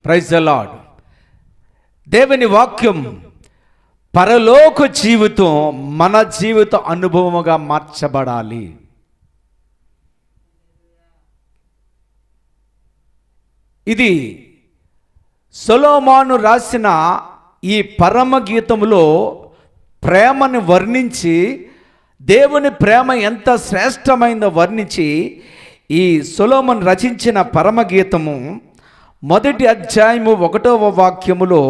Praise the lord. దేవుని వాక్యం పరలోక జీవితం మన జీవిత అనుభవముగా మార్చబడాలి. ఇది సొలొమోను రాసిన ఈ పరమ గీతములో ప్రేమను వర్ణించి, దేవుని ప్రేమ ఎంత శ్రేష్టమైందో వర్ణించి ఈ సొలొమోను రచించిన పరమగీతము 1వ అధ్యాయము 1వ వాక్యములో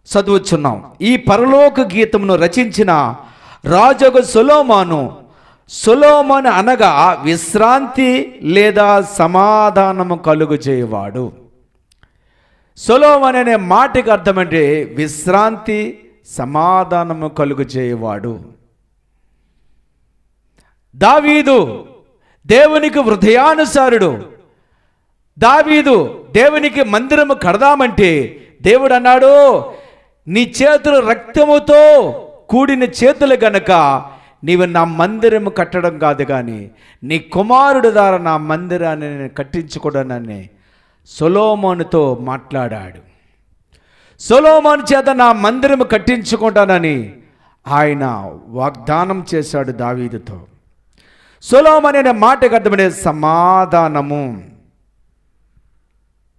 చదువుచున్నాం. ఈ పరలోక గీతమును రచించిన రాజగు సొలొమోను అనగా విశ్రాంతి లేదా సమాధానము కలుగు చేయవాడు. సొలొమోను అనే మాటకి అర్థమంటే విశ్రాంతి, సమాధానము కలుగు చేయవాడు. దావీదు దేవునికి హృదయానుసారుడు. దావీదు దేవునికి మందిరము కడదామంటే దేవుడు అన్నాడు, నీ చేతులు రక్తముతో కూడిన చేతులు గనక నీవు నా మందిరము కట్టడం కాదు, కానీ నీ కుమారుడు ద్వారా నా మందిరాన్ని నేను కట్టించుకోవడానని సొలొమోనుతో మాట్లాడాడు. సొలొమోను చేత నా మందిరము కట్టించుకుంటానని ఆయన వాగ్దానం చేశాడు దావీదుతో. సొలొమోను అనే మాటకు అర్థమనే సమాధానము.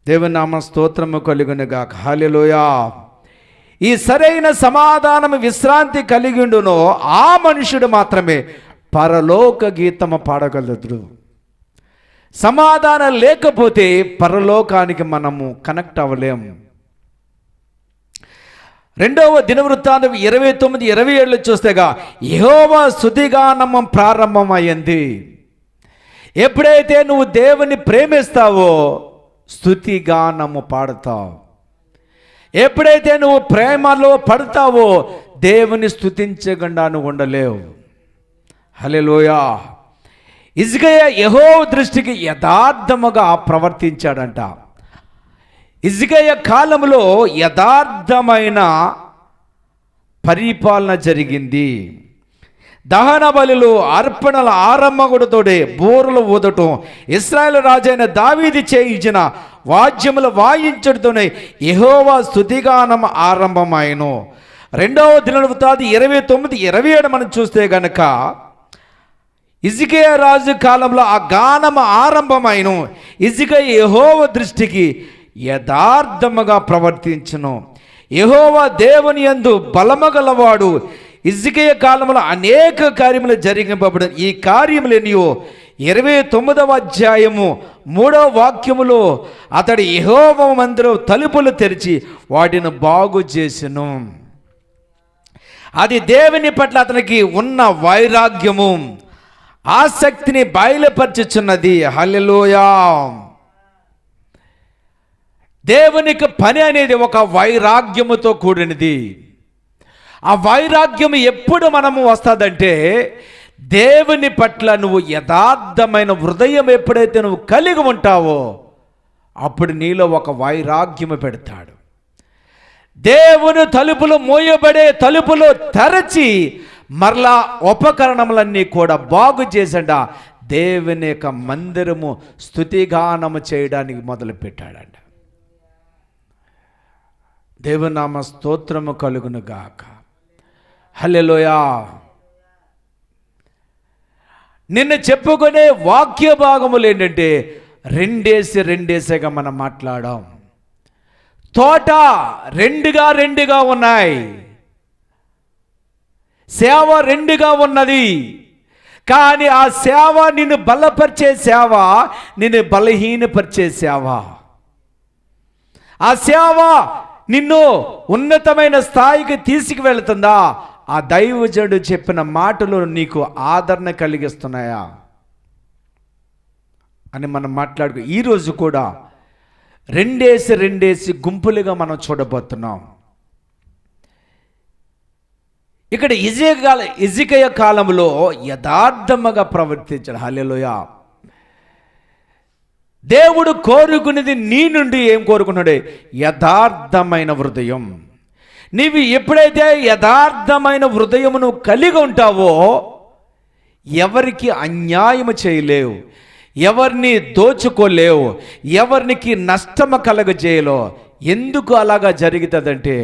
దేవుని నామ స్తోత్రము కలుగునుగాక. హల్లెలూయా. ఈ సరైన సమాధానము విశ్రాంతి కలిగిండునో ఆ మనుషుడు మాత్రమే పరలోక గీతము పాడగలడు. సమాధానం లేకపోతే పరలోకానికి మనము కనెక్ట్ అవ్వలేము. 2వ దినవృత్తాంతం 29:27 చూస్తేగా యెహోవా స్తుతిగానము ప్రారంభమైంది. ఎప్పుడైతే నువ్వు దేవుని ప్రేమిస్తావో స్తుతిగానము పాడతావు. ఎప్పుడైతే నువ్వు ప్రేమలో పడతావో దేవుని స్తుతించకుండా నువ్వు ఉండలేవు. హల్లెలూయా. హిజ్కియా యెహోవా దృష్టికి యథార్థముగా ప్రవర్తించాడంట. హిజ్కియా కాలంలో యథార్థమైన పరిపాలన జరిగింది. దహన బలులు, అర్పణల ఆరంభగుడితోడే బూరలు ఊదటం, ఇశ్రాయేలు రాజైన దావీదు చేయించిన వాద్యములు వాయించడంతోనే యెహోవా స్తుతిగానం ఆరంభమాయను. 2వ దినవృత్తాంతం 29:27 మనం చూస్తే గనక హిజ్కియా రాజు కాలంలో ఆ గానం ఆరంభమైను. హిజ్కియా యెహోవా దృష్టికి యథార్థముగా ప్రవర్తించును. యెహోవా దేవుని యందు బలము గలవాడు. హిజ్కియా కాలంలో అనేక కార్యములు జరిగింపబడి ఈ కార్యములెన్నో 29వ అధ్యాయము 3వ వాక్యములో అతడు యెహోవా మందిరం తలుపులు తెరిచి వాటిని బాగు చేసెను. అది దేవుని పట్ల అతనికి ఉన్న వైరాగ్యము, ఆసక్తిని బయలుపరచుచున్నది. హల్లెలూయా. దేవునికి పని అనేది ఒక వైరాగ్యముతో కూడినది. ఆ వైరాగ్యం ఎప్పుడు మనము వస్తుందంటే దేవుని పట్ల నువ్వు యథార్థమైన హృదయం ఎప్పుడైతే నువ్వు కలిగి ఉంటావో అప్పుడు నీలో ఒక వైరాగ్యము పెడతాడు. దేవుని తలుపులు మోయబడే తలుపులు తెరచి మరలా ఉపకరణములన్నీ కూడా బాగు చేసంట దేవుని యొక్క మందిరము స్తుతిగానము చేయడానికి మొదలు పెట్టాడంట. దేవుని నామ స్తోత్రము కలుగును గాక. హల్లెలూయా. నిన్న చెప్పుకునే వాక్య భాగములు ఏంటంటే రెండేసిగా మనం మాట్లాడాం. తోట రెండుగా ఉన్నాయి, సేవ రెండుగా ఉన్నది. కానీ ఆ సేవ నిన్ను బలపరిచే సేవ, నిన్ను బలహీనపరిచే సేవ. ఆ సేవ నిన్ను ఉన్నతమైన స్థాయికి తీసుకువెళ్తుందా? ఆ దైవజనుడు చెప్పిన మాటలు నీకు ఆదరణ కలిగిస్తున్నాయా అని మనం మాట్లాడుకో. ఈరోజు కూడా రెండేసి గుంపులుగా మనం చూడబోతున్నాం. ఇక్కడ హిజ్కియా కాలంలో యథార్థముగా ప్రవర్తించాడు. హల్లెలూయా. దేవుడు కోరుకునేది నీ నుండి ఏం కోరుకున్నాడు? యథార్థమైన హృదయం. నీవు ఎప్పుడైతే యథార్థమైన హృదయమును కలిగి ఉంటావో ఎవరికి అన్యాయము చేయలేవు, ఎవరిని దోచుకోలేవు, ఎవరికి నష్టము కలగజేయలో. ఎందుకు అలాగా జరుగుతుందంటే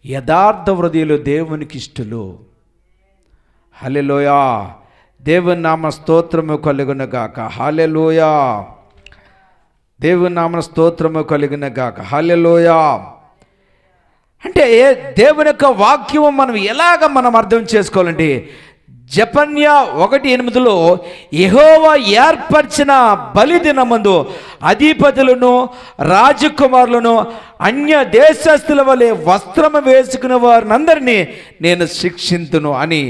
యథార్థ హృదయులు దేవునికి ఇష్టలు. హల్లెలూయా, దేవుని నామ స్తోత్రము కలుగును గాక. హల్లెలూయా, దేవుని నామ స్తోత్రము కలుగును గాక. హల్లెలూయా. అంటే దేవుని యొక్క వాక్యము మనం అర్థం చేసుకోవాలంటే జెఫన్యా 1:8 యెహోవా ఏర్పరిచిన బలిదినమందు అధిపతులను రాజకుమారులను అన్య దేశస్థుల వలె వస్త్రము వేసుకున్న వారినందరినీ నేను శిక్షింతును అని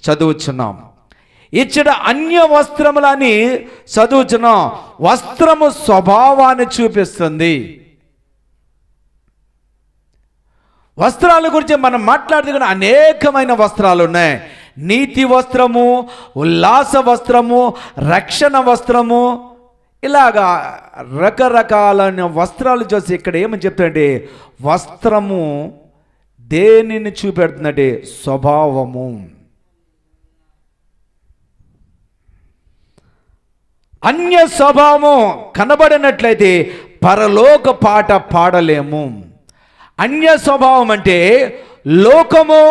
చదువుచున్నాం. ఇచ్చట అన్య వస్త్రములని చదువుచున్నాం. వస్త్రము స్వభావాన్ని చూపిస్తుంది. వస్త్రాల గురించి మనం మాట్లాడుతున్న అనేకమైన వస్త్రాలు ఉన్నాయి. నీతి వస్త్రము, ఉల్లాస వస్త్రము, రక్షణ వస్త్రము, ఇలాగా రకరకాలైన వస్త్రాలు చూసి ఇక్కడ ఏమని చెప్తాడంటే వస్త్రము దేనిని చూపెడుతుందంటే స్వభావము. అన్య స్వభావము కనబడినట్లయితే పరలోక పాట పాడలేము. అన్య స్వభావం అంటే లోకము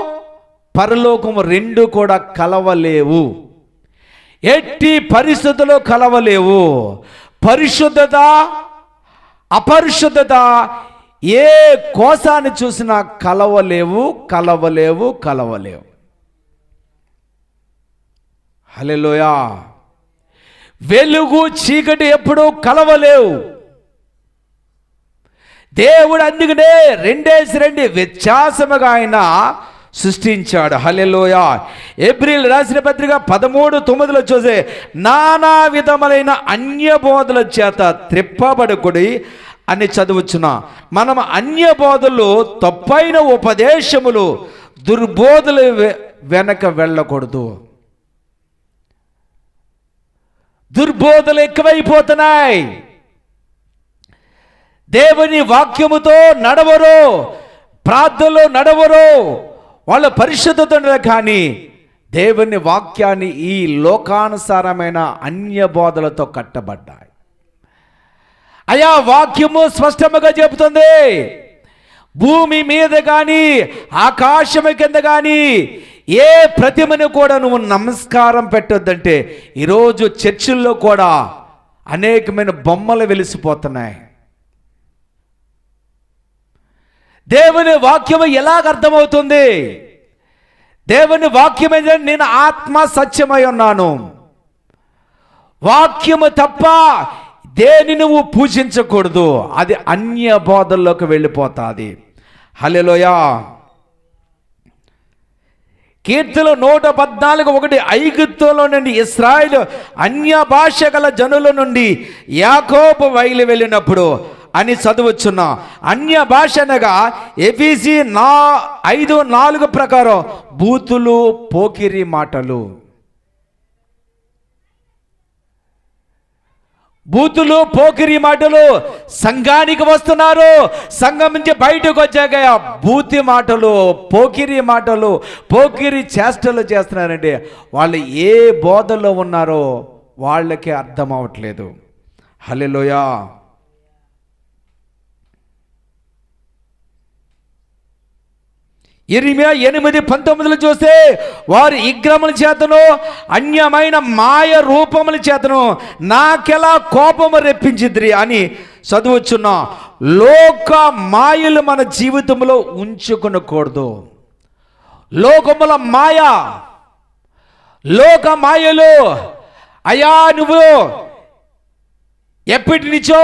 పరలోకము రెండు కూడా కలవలేవు, ఎట్టి పరిస్థితుల్లో కలవలేవు. పరిశుద్ధత అపరిశుద్ధత ఏ కోసాన్ని చూసినా కలవలేవు. హల్లెలూయా. వెలుగు చీకటి ఎప్పుడూ కలవలేవు. దేవుడు అందుకనే 2:2 వ్యత్యాసముగా ఆయన సృష్టించాడు. హల్లెలూయా. ఎబ్రీల్ రాసిన పత్రిక 13:9 చూసే నానా విధములైన అన్య బోధల చేత త్రిప్పబడకుడి అని చదువుచున్నా. మనం అన్య బోధలు, తప్పైన ఉపదేశములు, దుర్బోధలు వెనక వెళ్ళకూడదు. దుర్బోధలు ఎక్కువైపోతున్నాయి. దేవుని వాక్యముతో నడవరు, ప్రార్థనలో నడవరు, వాళ్ళ పరిశుద్ధత. కానీ దేవుని వాక్యాన్ని ఈ లోకానుసారమైన అన్య బోధలతో కట్టబడ్డాయి. అయా వాక్యము స్పష్టముగా చెబుతుంది, భూమి మీద కానీ ఆకాశము కింద కానీ ఏ ప్రతిమను కూడా నువ్వు నమస్కారం పెట్టొద్దంటే ఈరోజు చర్చిల్లో కూడా అనేకమైన బొమ్మలు వెలిసిపోతున్నాయి. దేవుని వాక్యము ఎలాగ అర్థమవుతుంది? దేవుని వాక్యం ఏంటంటే నేను ఆత్మ సత్యమై ఉన్నాను. వాక్యము తప్ప దేని నువ్వు పూజించకూడదు. అది అన్య బోధల్లోకి వెళ్ళిపోతుంది. హల్లెలూయా. కీర్తన 114:1 ఐగుప్తులో నుండి ఇశ్రాయేలు అన్య భాష గల జనుల నుండి యాకోబు బయలు వెళ్ళినప్పుడు అని చదవచ్చున్నా. అన్య భాష అనగా ఎఫెసీ 5:4 ప్రకారం బూతులు, పోకిరి మాటలు. బూతులు, పోకిరి మాటలు సంఘానికి వస్తున్నారు. సంఘం నుంచి బయటకు వచ్చాక బూతి మాటలు, పోకిరి మాటలు, పోకిరి చేష్టలు చేస్తున్నారంటే వాళ్ళు ఏ బోధలో ఉన్నారో వాళ్ళకే అర్థం అవ్వట్లేదు. హల్లెలూయా. యెరెమీయా 8:19 చూస్తే వారి విగ్రహముల చేతను అన్యమైన మాయ రూపముల చేతను నాకెలా కోపము రెప్పించిద్రి అని చదువుచున్నా. లోక మాయలు మన జీవితంలో ఉంచుకొనకూడదు. లోకముల మాయ, లోక మాయలు. అయ్యా నువ్వు ఎప్పటి నుంచో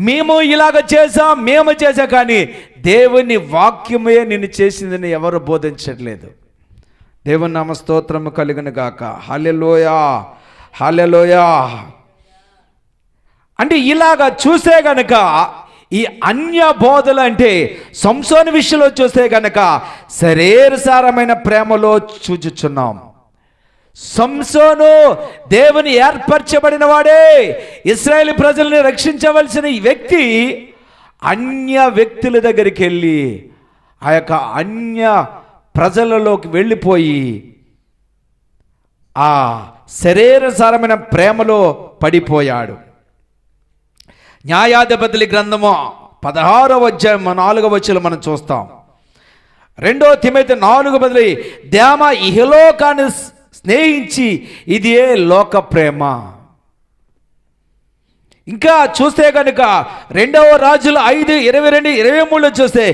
మేము ఇలాగ చేసాం, మేము చేసాం, కానీ దేవుని వాక్యమే నిన్ను చేసిందని ఎవరు బోధించట్లేదు. దేవుని నామ స్తోత్రము కలుగును గాక. హల్లెలూయా, హల్లెలూయా. అంటే ఇలాగా చూస్తే గనక ఈ అన్య బోధలు అంటే సంసోను విషయంలో చూస్తే గనక శరీరసారమైన ప్రేమలో చూచుచున్నాం. సంసోను దేవుని ఏర్పరచబడిన వాడే, ఇశ్రాయేలు ప్రజల్ని రక్షించవలసిన ఈ వ్యక్తి అన్య వ్యక్తుల దగ్గరికి వెళ్ళి ఆ యొక్క అన్య ప్రజలలోకి వెళ్ళిపోయి ఆ శరీరసారమైన ప్రేమలో పడిపోయాడు. న్యాయాధిపతుల గ్రంథము 16వ అధ్యాయం 4వ వచనం మనం చూస్తాం. 2 తిమోతి 4:10 దేమ ఇహలోకాన్ని స్నేహించి ఇది ఏ లోక ప్రేమ. ఇంకా చూస్తే కనుక 2వ రాజుల 5:22-23 చూస్తే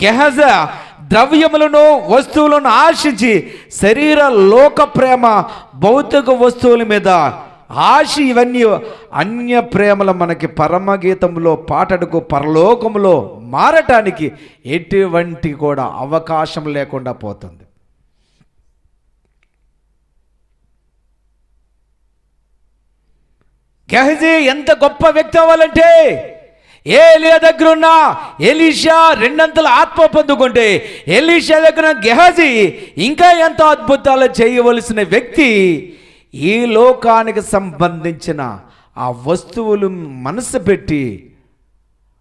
గెహజా ద్రవ్యములను వస్తువులను ఆశించి శరీర లోక ప్రేమ భౌతిక వస్తువుల మీద ఆశ, ఇవన్నీ అన్య ప్రేమలు మనకి పరమగీతంలో పాటకు పరలోకములో మారటానికి ఎటువంటి కూడా అవకాశం లేకుండా పోతుంది. గెహజీ ఎంత గొప్ప వ్యక్తి అవ్వాలంటే ఏలియా దగ్గర ఉన్న ఎలీషా 2 ఆత్మ పొందుకుంటే ఎలీషా దగ్గర గెహజీ ఇంకా ఎంతో అద్భుతాలు చేయవలసిన వ్యక్తి ఈ లోకానికి సంబంధించిన ఆ వస్తువులు మనసు పెట్టి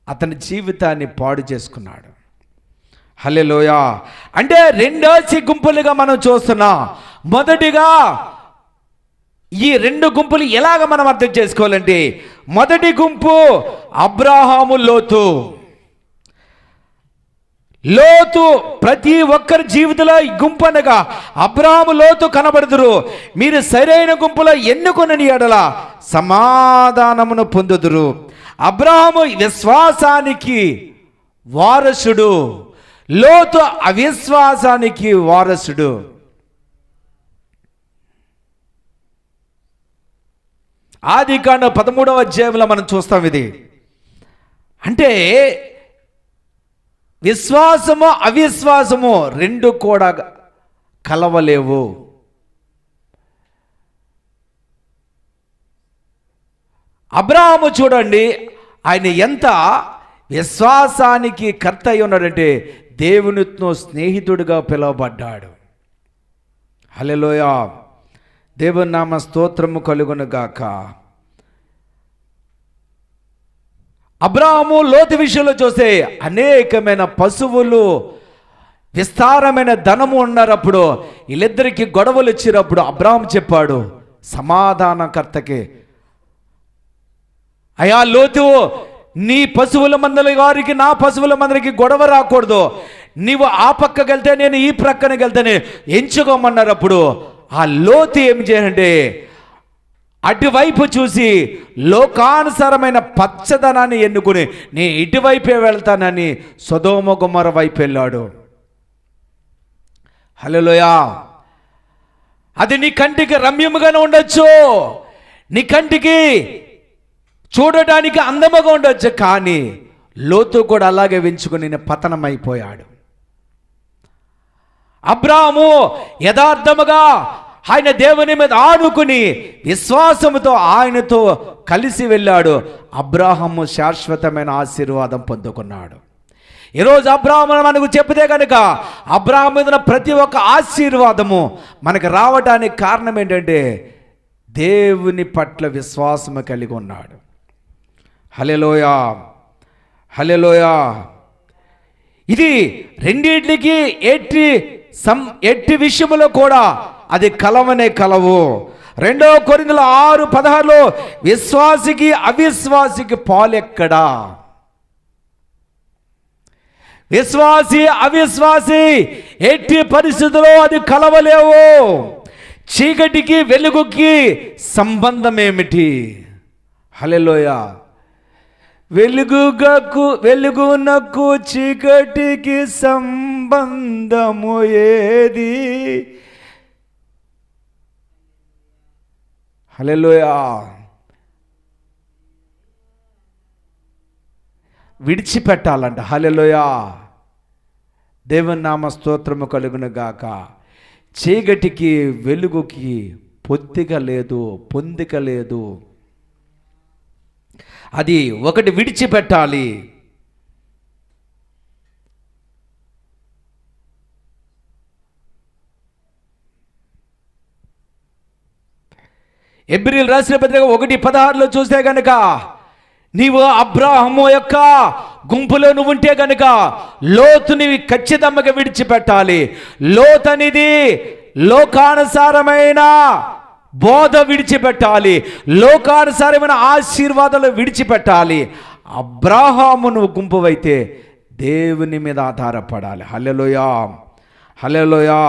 అతని జీవితాన్ని పాడు చేసుకున్నాడు. హల్లెలూయా. అంటే 2 గుంపులుగా మనం చూస్తున్నాం. మొదటిగా ఈ 2 గుంపులు ఎలాగ మనం అర్థం చేసుకోవాలంటే, మొదటి గుంపు అబ్రాహాము, లోతు ప్రతి ఒక్కరి జీవితంలో ఈ గుంపు అనగా అబ్రాహాము, లోతు కనబడుదురు. మీరు సరైన గుంపులో ఎన్నుకొనని ఎడల సమాధానమును పొందుదురు. అబ్రాహాము విశ్వాసానికి వారసుడు, లోతు అవిశ్వాసానికి వారసుడు. ఆదికాండం 13వ అధ్యాయంలో మనం చూస్తాం. ఇది అంటే విశ్వాసము అవిశ్వాసము 2 కూడా కలవలేవు. అబ్రాహాము చూడండి, ఆయన ఎంత విశ్వాసానికి కర్త అయి ఉన్నాడంటే దేవునితో స్నేహితుడిగా పిలువబడ్డాడు. హల్లెలూయా. దేవుని నామ స్తోత్రము కలుగును గాక. అబ్రాహాము, లోతు విషయంలో చూస్తే అనేకమైన పశువులు, విస్తారమైన ధనము ఉన్నప్పుడు వీళ్ళిద్దరికి గొడవలు వచ్చినప్పుడు అబ్రాహాము చెప్పాడు సమాధానకర్తకి, అయ్యా లోతు, నీ పశువుల మందల వారికి నా పశువుల మందరికి గొడవ రాకూడదు, నీవు ఆ పక్కకి వెళ్తే నేను ఈ ప్రక్కనకి వెళ్తేనే ఎంచుకోమన్నారు. అప్పుడు ఆ లోతు ఏం చేయాలంటే అటువైపు చూసి లోకానుసారమైన పచ్చదనాన్ని ఎన్నుకుని నేను ఇటువైపే వెళ్తానని సొదొమ గొమొర్రా వైపు వెళ్ళాడు. హల్లెలూయా. అది నీ కంటికి రమ్యముగానే ఉండొచ్చు, నీ కంటికి చూడడానికి అందముగా ఉండొచ్చు, కానీ లోతు కూడా అలాగే వెంచుకుని పతనమైపోయాడు. అబ్రాహాము యథార్థముగా ఆయన దేవుని మీద ఆనుకుని విశ్వాసముతో ఆయనతో కలిసి వెళ్ళాడు. అబ్రాహాము శాశ్వతమైన ఆశీర్వాదం పొందుకున్నాడు. ఈరోజు అబ్రాహాము మనకు చెప్తే కనుక అబ్రాహాము మీద ప్రతి ఒక్క ఆశీర్వాదము మనకు రావడానికి కారణం ఏంటంటే దేవుని పట్ల విశ్వాసము కలిగి ఉన్నాడు. హల్లెలూయా, హల్లెలూయా. ఇది రెండింటికి ఎట్టి విషయంలో కూడా అది కలవనే కలవు. 2 కొరింథీయుల 6:16 విశ్వాసికి అవిశ్వాసికి పాలెక్కడా. విశ్వాసి అవిశ్వాసి ఎట్టి పరిస్థితుల్లో అది కలవలేవు. చీకటికి వెలుగుకి సంబంధం ఏమిటి? హల్లెలూయా. వెలుగునకు చీకటికి సంబంధము ఏది? హల్లెలూయా. విడిచిపెట్టాలంట. హల్లెలూయా. దేవుని నామ స్తోత్రము కలుగును గాక. చీకటికి వెలుగుకి పొందిక లేదు. అది ఒకటి విడిచిపెట్టాలి. హెబ్రీయులకు రాసిన పత్రిక 1:16 చూస్తే గనుక నీవు అబ్రాహాము యొక్క గుంపులో నువ్వు ఉంటే గనుక లోతుని ఖచ్చితంగా విడిచిపెట్టాలి. లోతు అనేది లోకానుసారమైన బోధ విడిచిపెట్టాలి, లోకానుసారమైన ఆశీర్వాదాలు విడిచిపెట్టాలి. అబ్రాహామును గుంపువైతే దేవుని మీద ఆధారపడాలి. హల్లెలూయా, హల్లెలూయా.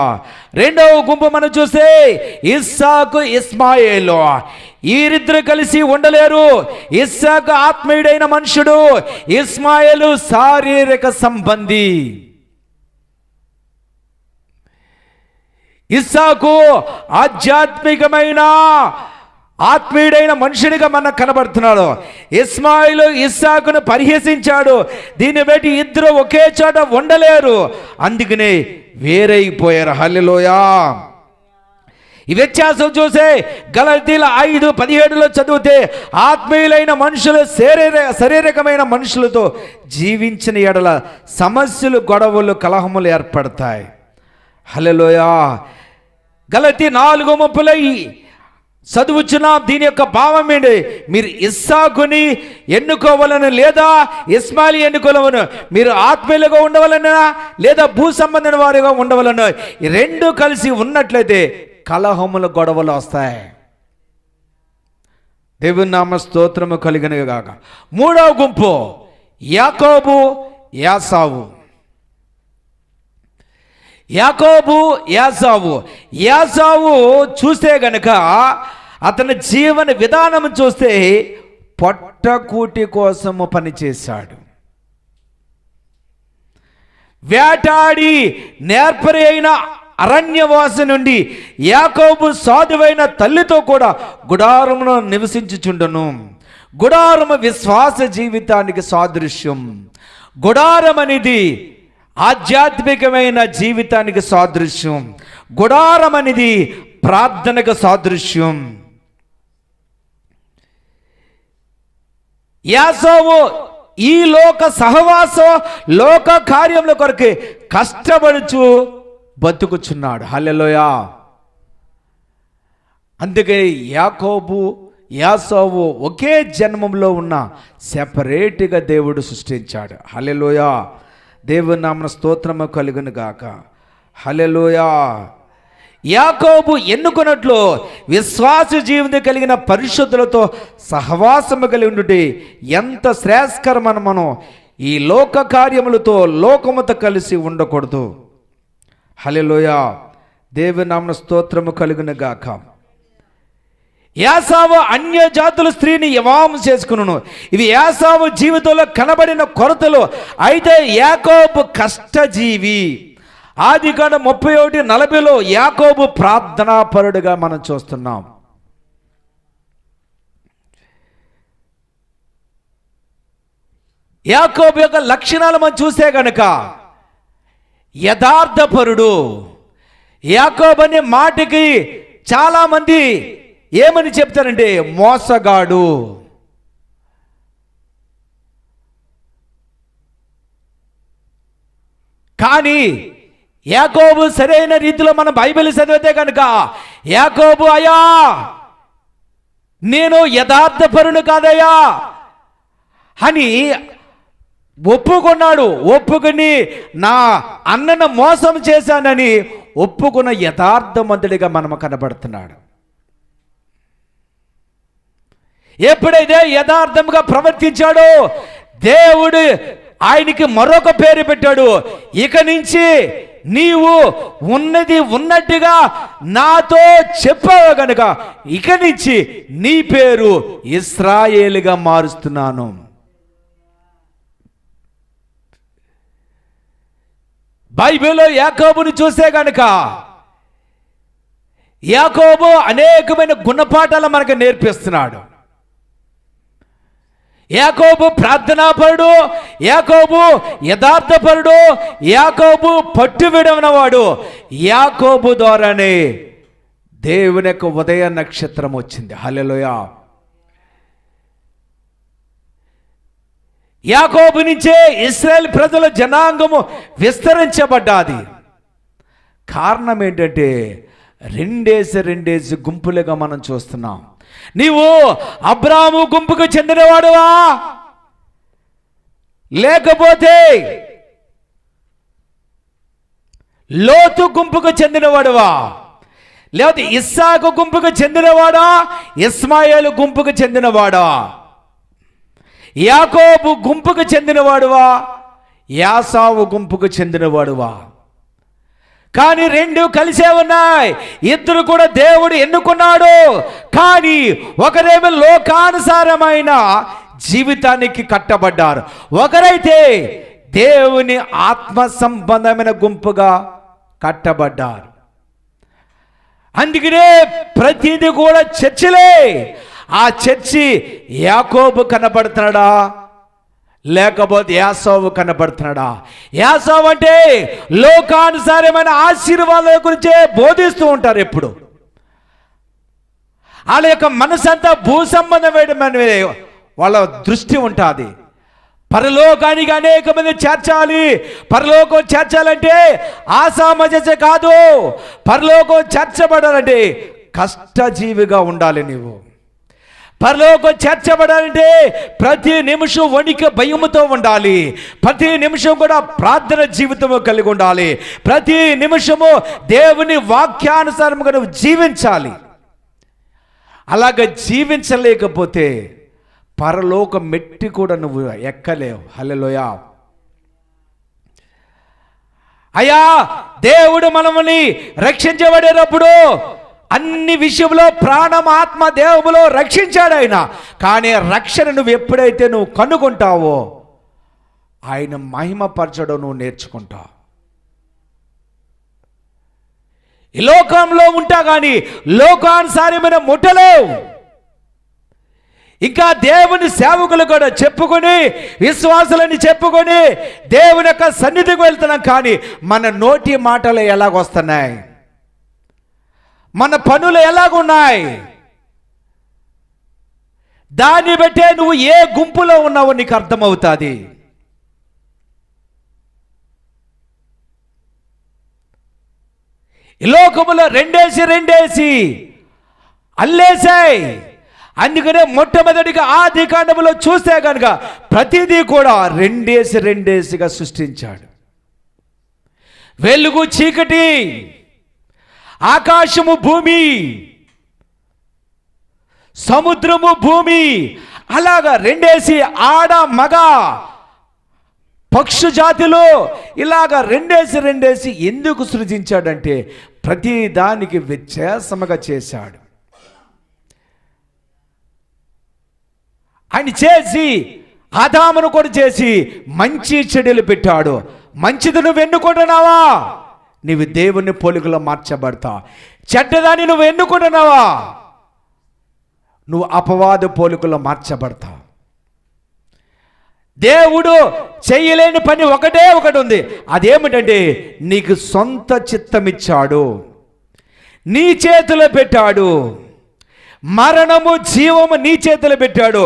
రెండవ గుంపు మనం చూస్తే ఇస్సాకు ఇస్మాయేలు. వీరిద్దరు కలిసి ఉండలేరు. ఇస్సాకు ఆత్మీయుడైన మనుషుడు, ఇస్మాయేలు శారీరక సంబంధి. ఇస్సాకు ఆధ్యాత్మికమైన ఆత్మీయుడైన మనుషునిగా మనకు కనబడుతున్నాడు. ఇస్మాయిలు ఇస్సాకును పరిహసించాడు. దీన్ని బట్టి ఇద్దరు ఒకే చోట ఉండలేరు, అందుకనే వేరైపోయారు. హల్లెలూయా. ఈ వ్యత్యాసం చూసే గలతీల 5:17 చదివితే ఆత్మీయులైన మనుషులు శారీరకమైన మనుషులతో జీవించిన ఎడల సమస్యలు, గొడవలు, కలహములు ఏర్పడతాయి. హల్లెలూయా. గలతీ 4:30 చదువుచున్నా. దీని యొక్క భావం ఏంటి? మీరు ఇస్సాకుని ఎన్నుకోవాలని లేదా ఇస్మాయిల్ ఎన్నుకోవాలను, మీరు ఆత్మీయులుగా ఉండవాలన్నా లేదా భూ సంబంధమైన వారిగా ఉండవాలన్నా, ఈ రెండు కలిసి ఉన్నట్లయితే కలహములు, గొడవలు వస్తాయి. దేవుని నామ స్తోత్రము కలిగినవి గాక. మూడవ గుంపు యాకోబు యాసావు. యాకోబు యాసావు. యాసావు చూస్తే గనక అతని జీవన విధానం చూస్తే పొట్టకూటి కోసము పనిచేశాడు. వేటాడి నేర్పరి అయిన అరణ్యవాసి నుండి యాకోబు సాధువైన తల్లితో కూడా గుడారమును నివసించుచుండను. గుడారము విశ్వాస జీవితానికి సాదృశ్యం. గుడారం అనేది ఆధ్యాత్మికమైన జీవితానికి సాదృశ్యం. గుడారం అనేది ప్రార్థనకు సాదృశ్యం. యాకోబు ఈ లోక సహవాసం, లోక కార్యముల కొరకు కష్టపడుచు బతుకుచున్నాడు. హల్లెలూయా. అందుకే యాకోబు యాకోబు ఒకే జన్మంలో ఉన్న సెపరేట్గా దేవుడు సృష్టించాడు. హల్లెలూయా. దేవుని నామమున స్తోత్రము కలుగును గాక. హల్లెలూయా. యాకోబు ఎన్నుకున్నట్లు విశ్వాస జీవితం కలిగిన పరిశుద్ధులతో సహవాసము కలిగి ఉండుటే ఎంత శ్రేయస్కరమని మనం ఈ లోక కార్యములతో లోకముతో కలిసి ఉండకూడదు. హల్లెలూయా. దేవుని నామమున స్తోత్రము కలుగును గాక. యాసావు అన్య జాతుల స్త్రీని వివాహం చేసుకును. ఇవి యాసావు జీవితంలో కనబడిన కొరతలు. అయితే యాకోబు కష్టజీవి. ఆదికాండం 31:40 యాకోబు ప్రార్థనాపరుడుగా మనం చూస్తున్నాం. యాకోబు యొక్క లక్షణాలు మనం చూస్తే కనుక యథార్థపరుడు. యాకోబు అనే మాటకి చాలా మంది ఏమని చెప్తారంటే మోసగాడు. కానీ యాకోబు సరైన రీతిలో మన బైబిల్ చదివితే కనుక యాకోబు అయ్యా నేను యథార్థపరుడు కాదయ్యా అని ఒప్పుకున్నాడు. ఒప్పుకుని నా అన్నను మోసం చేశానని ఒప్పుకున్న యథార్థమంతుడిగా మనం కనబడుతున్నాడు. ఎప్పుడైతే యథార్థంగా ప్రవర్తించాడో దేవుడు ఆయనకి మరొక పేరు పెట్టాడు. ఇక నుంచి నీవు ఉన్నది ఉన్నట్టుగా నాతో చెప్పావు గనుక ఇక నుంచి నీ పేరు ఇశ్రాయేలుగా మారుస్తున్నాను. బైబిల్లో యాకోబుని చూస్తే గనుక యాకోబు అనేకమైన గుణపాఠాలు మనకు నేర్పిస్తున్నాడు. యాకోబు ప్రార్థనాపరుడు, యాకోబు యథార్థపరుడు, యాకోబు పట్టు విడవనవాడు. యాకోబు ద్వారానే దేవుని యొక్క ఉదయ నక్షత్రం వచ్చింది. హల్లెలూయా. యాకోబు నుంచే ఇశ్రాయేల్ ప్రజల జనాంగము విస్తరించబడ్డాది. కారణం ఏంటంటే రెండేసి గుంపులుగా మనం చూస్తున్నాం. నీవు అబ్రాహాము గుంపుకు చెందినవాడువా, లేకపోతే లోతు గుంపుకు చెందినవాడువా, లేకపోతే ఇస్సాకు గుంపుకు చెందినవాడా, ఇస్మాయేలు గుంపుకు చెందినవాడా, యాకోబు గుంపుకు చెందినవాడువా, యాసావు గుంపుకు చెందినవాడువా? కానీ రెండు కలిసే ఉన్నాయి. ఇద్దరు కూడా దేవుడు ఎన్నుకున్నాడు. కానీ ఒకరేమో లోకానుసారమైన జీవితానికి కట్టబడ్డారు, ఒకరైతే దేవుని ఆత్మ సంబంధమైన గుంపుగా కట్టబడ్డారు. అందుకనే ప్రతిదీ కూడా చర్చిలే. ఆ చర్చి యాకోబు కనబడుతున్నాడా, లేకపోతే యాసావు కనబడుతున్నాడా? యాసావు అంటే లోకానుసారమైన ఆశీర్వాదాల గురించే బోధిస్తూ ఉంటారు ఎప్పుడు. వాళ్ళ యొక్క మనసంతా భూ సంబంధమైన వాళ్ళ దృష్టి ఉంటుంది. పరలోకానికి అనేక మంది చేర్చాలి. పరలోకం చేర్చాలంటే ఆసామజస కాదు. పరలోకం చేర్చబడాలంటే కష్టజీవిగా ఉండాలి నీవు. పరలోకం చేర్చబడాలంటే ప్రతి నిమిషం వణిక భయముతో ఉండాలి. ప్రతి నిమిషం కూడా ప్రార్థన జీవితము కలిగి ఉండాలి. ప్రతి నిమిషము దేవుని వాక్యానుసారముగా నువ్వు జీవించాలి. అలాగ జీవించలేకపోతే పరలోక మెట్టి కూడా నువ్వు ఎక్కలేవు. హల్లెలూయా. అయ్యా, దేవుడు మనల్ని రక్షించబడేటప్పుడు అన్ని విషయంలో ప్రాణం ఆత్మ దేవులో రక్షించాడు ఆయన. కానీ రక్షణ నువ్వు ఎప్పుడైతే నువ్వు కనుగొంటావో ఆయన మహిమపరచడం నువ్వు నేర్చుకుంటావు. ఈ లోకంలో ఉంటా కానీ లోకానుసారమైన ముట్టలేవు. ఇంకా దేవుని సేవకులు కూడా చెప్పుకొని, విశ్వాసులని చెప్పుకొని దేవుని యొక్క సన్నిధికి వెళ్తున్నాం. కానీ మన నోటి మాటలు ఎలాగొస్తున్నాయి, మన పనులు ఎలాగున్నాయి, దాన్ని బట్టే నువ్వు ఏ గుంపులో ఉన్నావో నీకు అర్థమవుతుంది. ఈ లోకములో రెండేసి అల్లేసాయి. అందుకనే మొట్టమొదటిగా ఆది కాండములో చూస్తే కనుక ప్రతిదీ కూడా రెండేసిగా సృష్టించాడు. వెలుగు చీకటి, ఆకాశము భూమి, సముద్రము భూమి, అలాగా రెండేసి ఆడ మగ పక్షు జాతిలో ఇలాగా రెండేసి ఎందుకు సృజించాడంటే ప్రతి దానికి వ్యత్యాసముగా చేశాడు. ఆయన చేసి ఆదామును కూడా చేసి మంచి చెడులు పెట్టాడు. మంచిది నువ్వు ఎన్నుకుంటున్నావా, నీవు దేవుని పోలికలో మార్చబడతావు. చెడ్డదాన్ని నువ్వు ఎన్నుకుంటున్నావా, నువ్వు అపవాద పోలికలో మార్చబడతావు. దేవుడు చేయలేని పని ఒకటి ఉంది. అదేమిటంటే నీకు సొంత చిత్తం ఇచ్చాడు, నీ చేతిలో పెట్టాడు. మరణము జీవము నీ చేతిలో పెట్టాడు.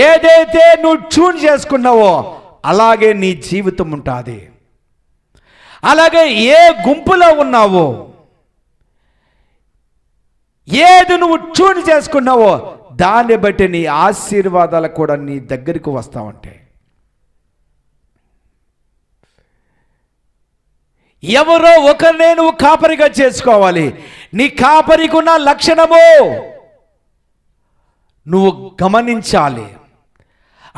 ఏదైతే నువ్వు చూన్ చేసుకున్నావో అలాగే నీ జీవితం ఉంటుంది. అలాగే ఏ గుంపులో ఉన్నావో, ఏది నువ్వు చూన్ చేసుకున్నావో దాన్ని బట్టి నీ ఆశీర్వాదాలు కూడా నీ దగ్గరికి వస్తావంటే. ఎవరో ఒకరినే నువ్వు కాపరిగా చేసుకోవాలి. నీ కాపరికి ఉన్న లక్షణము నువ్వు గమనించాలి.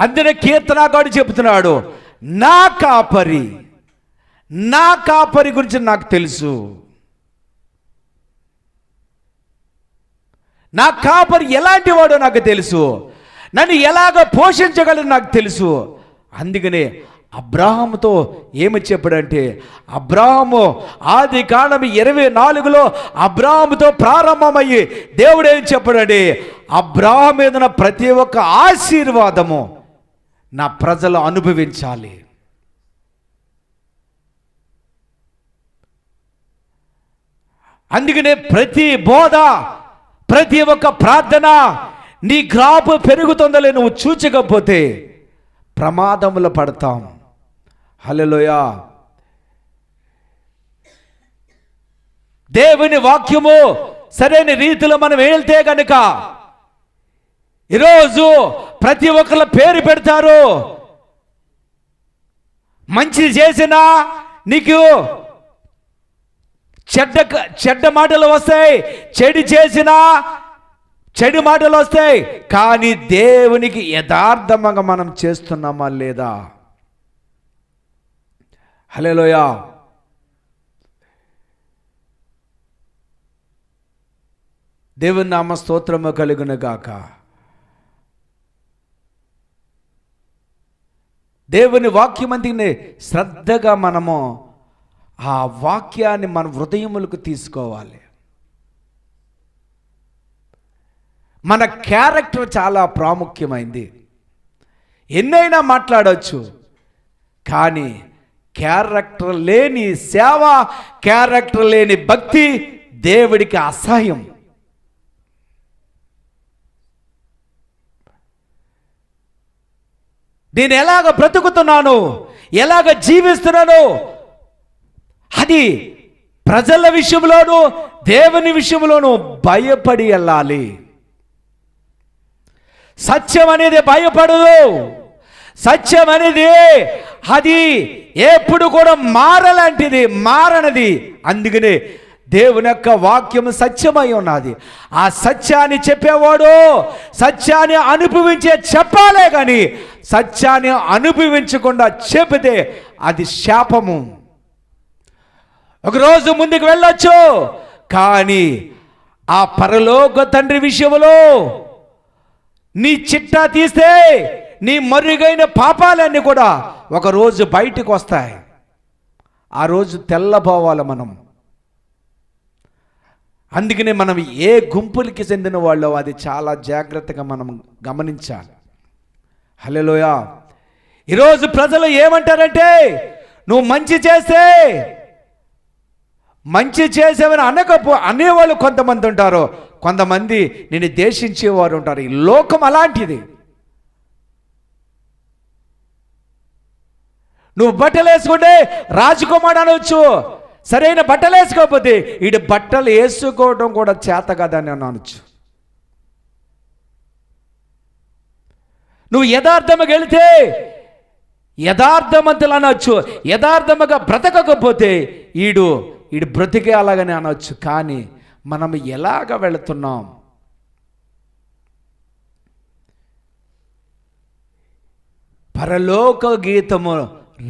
అందుకే కీర్తనగాడు చెబుతున్నాడు, నా కాపరి గురించి నాకు తెలుసు, నా కాపరి ఎలాంటి వాడో నాకు తెలుసు, నన్ను ఎలాగ పోషించగలదో నాకు తెలుసు. అందుకనే అబ్రాహాముతో ఏమి చెప్పాడంటే, అబ్రాహాము ఆది కాండం 24లో అబ్రాహాముతో ప్రారంభమయ్యి దేవుడు ఏం చెప్పాడంటే, అబ్రాహాము మీద ప్రతి ఒక్క ఆశీర్వాదము నా ప్రజలు అనుభవించాలి. అందుకనే ప్రతి బోధ, ప్రతి ఒక్క ప్రార్థన నీ గ్రాపు పెరుగుతుందో నువ్వు చూచకపోతే ప్రమాదములో పడతాం. హల్లెలూయా. దేవుని వాక్యము సరైన రీతిలో మనం వెళ్తే కనుక ఈరోజు ప్రతి ఒక్కళ్ళ పేరు పెడతారు. మంచి చేసినా నీకు చెడ్డ మాటలు వస్తాయి, చెడు మాటలు వస్తాయి. కానీ దేవునికి యథార్థంగా మనం చేస్తున్నామా లేదా? హల్లెలూయా. దేవుని నామ స్తోత్రము కలుగును గాక. దేవుని వాక్యమంతిని శ్రద్ధగా మనము ఆ వాక్యాన్ని మన హృదయములకు తీసుకోవాలి. మన క్యారెక్టర్ చాలా ప్రాముఖ్యమైంది. ఎన్నైనా మాట్లాడవచ్చు, కానీ క్యారెక్టర్ లేని సేవ, క్యారెక్టర్ లేని భక్తి దేవుడికి అసహ్యం. నేను ఎలాగ బ్రతుకుతున్నాను, ఎలాగ జీవిస్తున్నాను, అది ప్రజల విషయంలోనూ దేవుని విషయంలోనూ భయపడి వెళ్ళాలి. సత్యం అనేది భయపడదు. సత్యం అనేది అది ఎప్పుడు కూడా మారనిది. అందుకనే దేవుని యొక్క వాక్యం సత్యమై ఉన్నది. ఆ సత్యాన్ని చెప్పేవాడు సత్యాన్ని చెప్పాలే కానీ సత్యాన్ని అనుభవించకుండా చెబితే అది శాపము. ఒకరోజు ముందుకు వెళ్ళొచ్చు, కానీ ఆ పరలోక తండ్రి విషయంలో నీ చిట్టా తీస్తే నీ మరుగైన పాపాలన్నీ కూడా ఒకరోజు బయటకు వస్తాయి. ఆ రోజు తెల్లబోవాలి మనం. అందుకనే మనం ఏ గుంపులకి చెందిన వాళ్ళో అది చాలా జాగ్రత్తగా మనం గమనించాలి. హల్లెలూయా. ఈరోజు ప్రజలు ఏమంటారంటే, నువ్వు మంచి చేసేవని అనేవాళ్ళు కొంతమంది ఉంటారు, కొంతమంది నిన్ను దేశించేవారు ఉంటారు. ఈ లోకం అలాంటిది. నువ్వు బట్టలు వేసుకుంటే రాజకుమారుడు అనవచ్చు, సరైన బట్టలు వేసుకోకపోతే వీడి బట్టలు వేసుకోవడం కూడా చేత కదని అనొచ్చు. నువ్వు యథార్థముగా వెళితే యథార్థవంతులు అనొచ్చు, యథార్థముగా బ్రతకకపోతే ఈడు బ్రతికే అలాగని అనొచ్చు. కానీ మనం ఎలాగ వెళుతున్నాం? పరలోక గీతము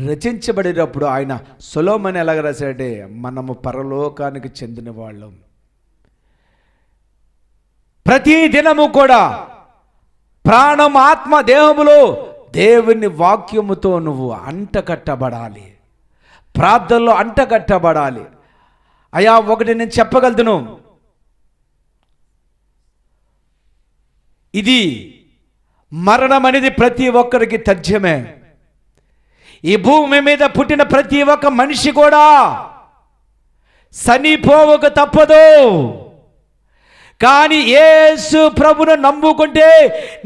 రచించబడినప్పుడు ఆయన సొలొమోను ఎలాగ రాశాడంటే, మనము పరలోకానికి చెందిన వాళ్ళం. ప్రతి దినము కూడా ప్రాణం, ఆత్మ, దేహములో దేవుని వాక్యముతో నువ్వు అంటకట్టబడాలి, ప్రార్థనలో అంటకట్టబడాలి. అయ్యా, ఒకటి నేను చెప్పగలుగుతాను, ఇది మరణం అనేది ప్రతి ఒక్కరికి తథ్యమే. ఈ భూమి మీద పుట్టిన ప్రతి ఒక్క మనిషి కూడా చనిపోవక తప్పదు. కానీ యేసు ప్రభును నమ్ముకుంటే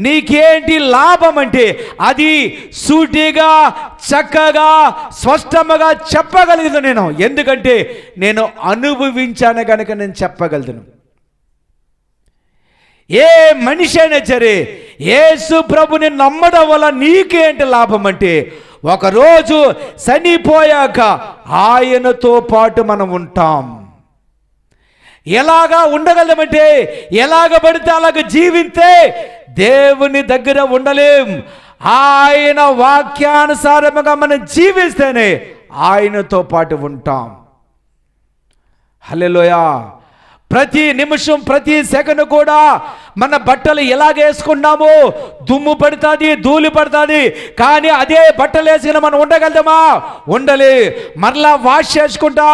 నీకేంటి లాభం అంటే, అది సూటిగా చక్కగా స్పష్టంగా చెప్పగలుగుతాను నేను. ఎందుకంటే నేను అనుభవించాను కనుక నేను చెప్పగలుగుతాను. ఏ మనిషి అయినా సరే యేసు ప్రభుని నమ్మడం వల్ల నీకేంటి లాభం అంటే, ఒకరోజు చనిపోయాక ఆయనతో పాటు మనం ఉంటాం. ఎలాగా ఉండగలమంటే, ఎలాగ పడితే అలాగ జీవిస్తే దేవుని దగ్గర ఉండలేం. ఆయన వాక్యానుసారముగా మనం జీవిస్తేనే ఆయనతో పాటు ఉంటాం. హల్లెలూయా. ప్రతి నిమిషం, ప్రతి సెకండ్ కూడా మన బట్టలు ఎలాగ వేసుకున్నామో దుమ్ము పడుతుంది, ధూళి పడుతుంది. కానీ అదే బట్టలు వేసుకుని మనం ఉండగలుగుతామా? ఉండలే. మరలా వాష్ చేసుకుంటా,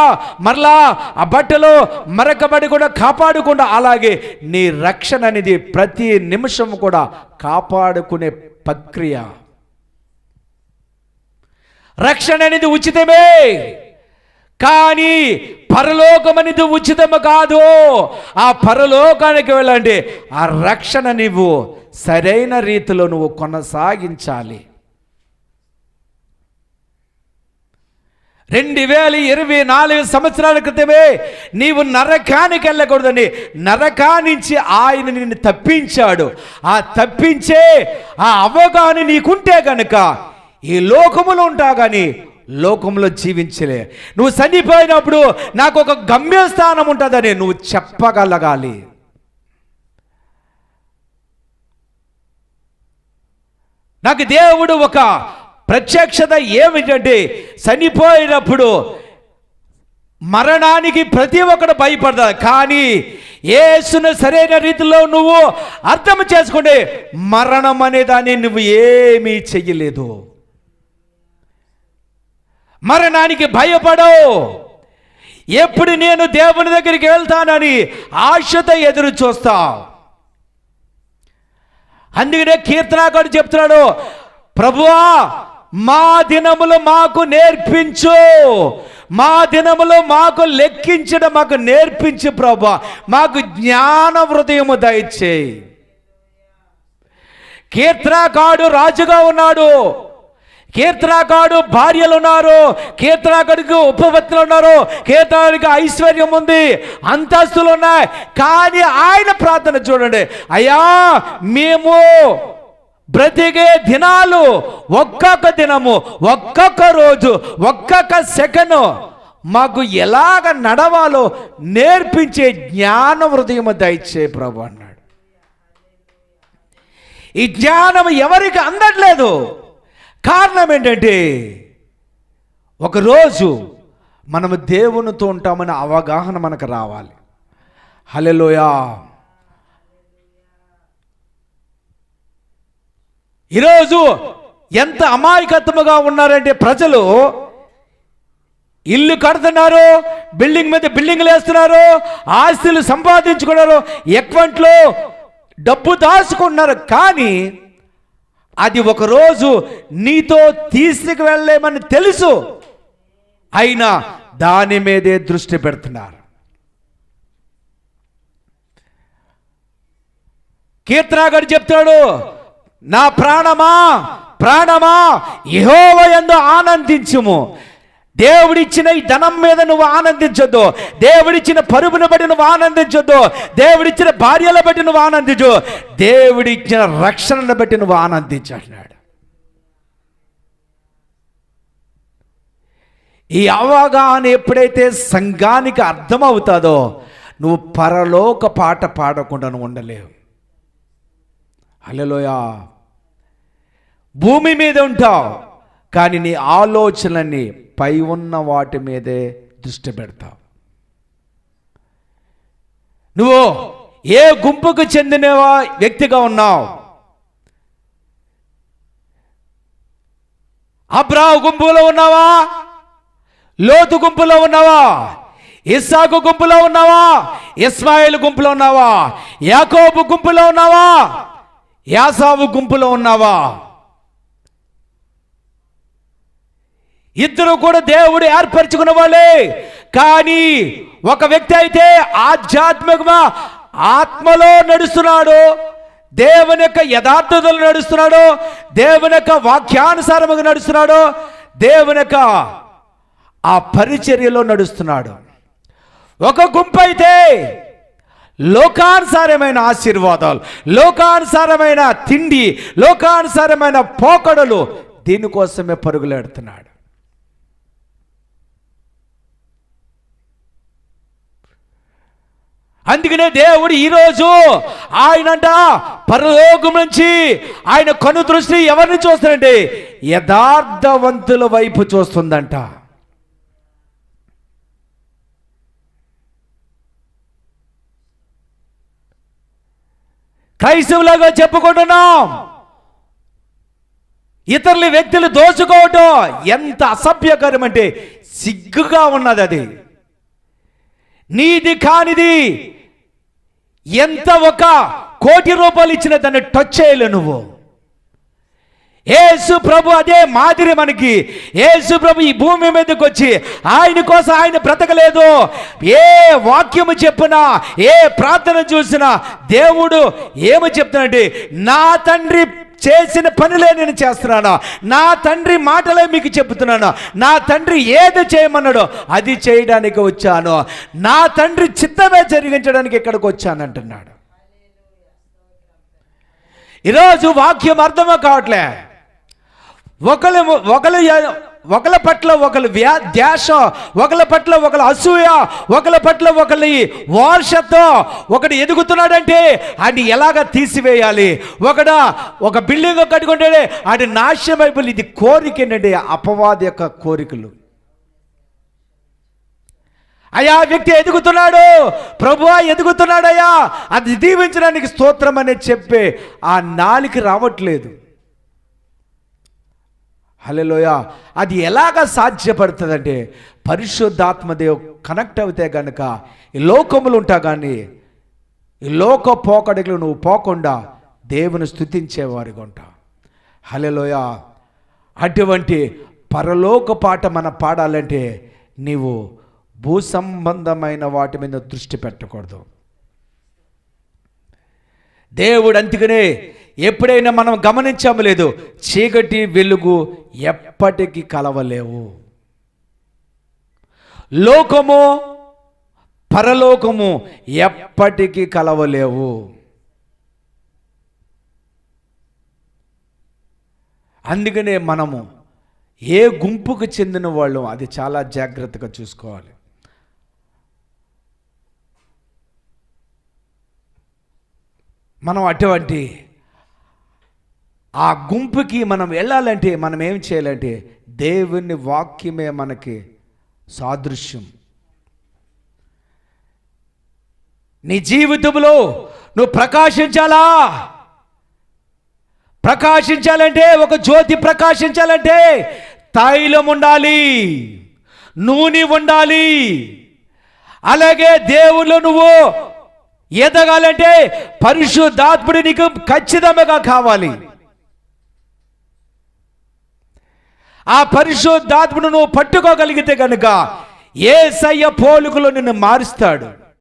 మరలా ఆ బట్టలు మరకబడి కూడా కాపాడుకుంటా. అలాగే నీ రక్షణ అనేది ప్రతి నిమిషం కూడా కాపాడుకునే ప్రక్రియ. రక్షణ అనేది ఉచితమే, కానీ పరలోకం అనేది ఉచితము కాదు. ఆ పరలోకానికి వెళ్ళండి, ఆ రక్షణ నువ్వు సరైన రీతిలో నువ్వు కొనసాగించాలి. 2024 సంవత్సరాల క్రితమే నీవు నరకానికి వెళ్ళకూడదని నరకానించి ఆయన నిన్ను తప్పించాడు. ఆ తప్పించే ఆ అవగాహన నీకుంటే కనుక ఈ లోకములో ఉంటా, కానీ లోకంలో జీవించలే. నువ్వు చనిపోయినప్పుడు నాకు ఒక గమ్యస్థానం ఉంటుందని నువ్వు చెప్పగలగాలి. నాకు దేవుడు ఒక ప్రత్యక్షత ఏమిటంటే, చనిపోయినప్పుడు మరణానికి ప్రతి ఒక్కడు భయపడతాడు, కానీ యేసును సరైన రీతిలో నువ్వు అర్థం చేసుకుంటే మరణం అనే దాన్ని నువ్వు ఏమీ చెయ్యలేదు. మరణానికి భయపడవు. ఎప్పుడు నేను దేవుని దగ్గరికి వెళ్తానని ఆశతో ఎదురు చూస్తావు. అందుకనే కీర్తనాకారుడు చెప్తున్నాడు, ప్రభువా మా దినములు మాకు నేర్పించు, మా దినములు మాకు లెక్కించడం మాకు నేర్పించు ప్రభువా, మాకు జ్ఞాన హృదయము దయచేయి. కీర్తనాకారుడు రాజుగా ఉన్నాడు, కీర్తనాకారుడు భార్యలు ఉన్నారు, కీర్తనాకారుడికి ఉపపత్తులు ఉన్నారు, కీర్తనాకారుడికి ఐశ్వర్యం ఉంది, అంతస్తులు ఉన్నాయి. కానీ ఆయన ప్రార్థన చూడండి, అయ్యా మేము బ్రతికే దినాలు ఒక్కొక్క దినము, ఒక్కొక్క రోజు, ఒక్కొక్క సెకండ్ మాకు ఎలాగ నడవాలో నేర్పించే జ్ఞాన హృదయము దయచే ప్రభు అన్నాడు. ఈ జ్ఞానం ఎవరికి అందట్లేదు. కారణం ఏంటంటే, ఒకరోజు మనము దేవునితో ఉంటామనే అవగాహన మనకు రావాలి. హల్లెలూయా. ఈరోజు ఎంత అమాయకత్వముగా ఉన్నారంటే, ప్రజలు ఇల్లు కడుతున్నారు, బిల్డింగ్ మీద బిల్డింగ్లు వేస్తున్నారు, ఆస్తులు సంపాదించుకున్నారు, అకౌంట్లో డబ్బు దాచుకుంటున్నారు. కానీ అది ఒకరోజు నీతో తీసుకువెళ్ళలేమని తెలుసు, అయినా దాని మీదే దృష్టి పెడుతున్నారు. కీర్తనాకారుడు చెప్తాడు, నా ప్రాణమా ప్రాణమా యెహోవా యందు ఆనందించుము. దేవుడిచ్చిన ఈ ధనం మీద నువ్వు ఆనందించొద్దు, దేవుడిచ్చిన పరుపును బట్టి నువ్వు ఆనందించొద్దు, దేవుడిచ్చిన భార్యల బట్టి నువ్వు ఆనందించు, దేవుడిచ్చిన రక్షణను బట్టి నువ్వు ఆనందించాడు. ఈ అవగాహన ఎప్పుడైతే సంఘానికి అర్థమవుతుందో, నువ్వు పరలోక పాట పాడకుండా నువ్వు ఉండలేవు. హల్లెలూయా. భూమి మీద ఉంటావు, కానీ నీ ఆలోచనలన్నీ పై ఉన్న వాటి మీదే దృష్టి పెడతావు. నువ్వు ఏ గుంపుకు చెందిన వ్యక్తిగా ఉన్నావు? అబ్రాహాము గుంపులో ఉన్నావా? లోతు గుంపులో ఉన్నావా? ఇస్సాకు గుంపులో ఉన్నావా? ఇస్మాయిల్ గుంపులో ఉన్నావా? యాకోబు గుంపులో ఉన్నావా? యాసావు గుంపులో ఉన్నావా? ఇద్దరు కూడా దేవుడు ఏర్పరచుకున్న వాళ్ళే. కానీ ఒక వ్యక్తి అయితే ఆధ్యాత్మికంగా ఆత్మలో నడుస్తున్నాడు, దేవుని యొక్క యథార్థతలో నడుస్తున్నాడు, దేవుని యొక్క వాక్యానుసారంగా నడుస్తున్నాడు, దేవుని యొక్క ఆ పరిచర్యలో నడుస్తున్నాడు. ఒక గుంపు అయితే లోకానుసారమైన ఆశీర్వాదాలు, లోకానుసారమైన తిండి, లోకానుసారమైన పోకడలు, దీనికోసమే పరుగులెడుతున్నాడు. అందుకనే దేవుడు ఈరోజు ఆయనంట పరలోకం నుంచి ఆయన కను దృష్టి ఎవరిని చూస్తాడంటే యథార్థవంతుల వైపు చూస్తుందంట. క్రైస్తవులుగా చెప్పుకుంటున్నాం, ఇతరుల వ్యక్తులు దోచుకోవటం ఎంత అసభ్యకరం అంటే సిగ్గుగా ఉన్నది. అది నీది కానిది ఎంత ఒక ₹1,00,00,000 ఇచ్చిన దాన్ని టచ్ చేయలేవు నువ్వు. యేసు ప్రభు అదే మాదిరి మనకి. యేసు ప్రభు ఈ భూమి మీదకి వచ్చి ఆయన కోసం ఆయన బ్రతకలేదు. ఏ వాక్యము చెప్పినా, ఏ ప్రార్థన చూసినా దేవుడు ఏమి చెప్తున్నాడంటే, నా తండ్రి చేసిన పనులే నేను చేస్తున్నాను, నా తండ్రి మాటలే మీకు చెబుతున్నాను, నా తండ్రి ఏది చేయమన్నాడో అది చేయడానికి వచ్చాను, నా తండ్రి చిత్తమే జరిగించడానికి ఇక్కడికి వచ్చానంటున్నాడు. ఈరోజు వాక్యం అర్థమో కావట్లే. ఒకరు ఒకళ్ళ పట్ల ఒకళ్ళు ధ్యాస, ఒకళ్ళ పట్ల ఒకళ్ళు అసూయ, ఒకళ్ళ పట్ల ఒకళ్ళ వారసత్వం. ఒకడు ఎదుగుతున్నాడంటే అది ఎలాగ తీసివేయాలి, ఒక బిల్డింగ్ కట్టుకుంటే అది నాశనం అయిపోయి. ఇది కోరిక ఏంటంటే అపవాది యొక్క కోరికలు. అయ్యా వ్యక్తి ఎదుగుతున్నాడు, ప్రభువా ఎదుగుతున్నాడయ్యా, అది దీవించడానికి స్తోత్రం అని చెప్పే ఆ నాలిక రావట్లేదు. హల్లెలూయా. అది ఎలాగ సాధ్యపడుతుందంటే పరిశుద్ధాత్మదేవ్ కనెక్ట్ అవుతే కనుక ఈ లోకములు ఉంటా, కానీ ఈ లోక పోకడలు నువ్వు పోకుండా దేవుని స్తుతించేవారిగా ఉంటావు. హల్లెలూయా. అటువంటి పరలోక పాట మనం పాడాలంటే నీవు భూ సంబంధమైన వాటి మీద దృష్టి పెట్టకూడదు. దేవుడు అందుకనే ఎప్పుడైనా మనం గమనించాము లేదు, చీకటి వెలుగు ఎప్పటికీ కలవలేవు. లోకము పరలోకము ఎప్పటికీ కలవలేవు. అందుకనే మనము ఏ గుంపుకు చెందిన వాళ్ళు అది చాలా జాగ్రత్తగా చూసుకోవాలి. మనం అటువంటి ఆ గుంపుకి మనం వెళ్ళాలంటే మనం ఏం చేయాలంటే దేవుని వాక్యమే మనకి సాదృశ్యం. నీ జీవితంలో నువ్వు ప్రకాశించాలంటే ఒక జ్యోతి ప్రకాశించాలంటే తైలం ఉండాలి, నూనె ఉండాలి. అలాగే దేవుళ్ళు నువ్వు ఎదగాలంటే పరిశుద్ధాత్ముడు నీకు ఖచ్చితంగా కావాలి. ఆ పరిశుద్ధాత్ముడు నువ్వు పట్టుకోగలిగితే కనుక యేసయ్య పోలికలో నిన్ను మారుస్తాడు.